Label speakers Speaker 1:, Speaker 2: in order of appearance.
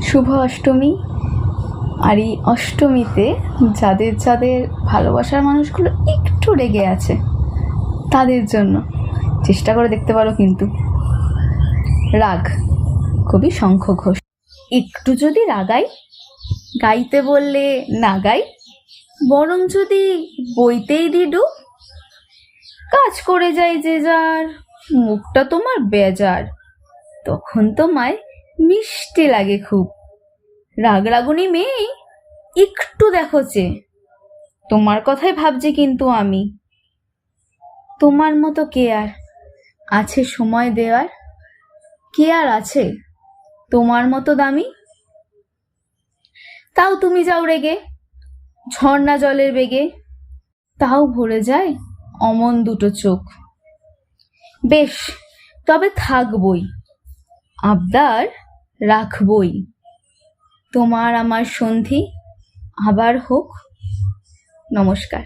Speaker 1: শুভ অষ্টমী। আর এই অষ্টমীতে যাদের যাদের ভালোবাসার মানুষগুলো একটু রেগে আছে তাদের জন্য চেষ্টা করে দেখতে পারো। কিন্তু রাগ, কবি শঙ্খ ঘোষ। একটু যদি রাগাই, গাইতে বললে না গাই, বরং যদি বইতেই দি ডুব, কাজ করে যাই যে যার, মুখটা তোমার বেজার, তখন তোমায় মিষ্টি লাগে খুব। রাগ রাগুনি মেয়ে একটু দেখো চেয়ে, তোমার কথাই ভাবছি কিন্তু আমি। তোমার মতো কে আর আছে সময় দেওয়ার? কে আর আছে তোমার মতো দামি? তাও তুমি যাও রেগে ঝর্ণা জলের বেগে, তাও ভরে যায় অমন দুটো চোখ। বেশ, তবে থাকবই, আবদার রাখবই, তোমার আমার সন্ধি আবার হোক। নমস্কার।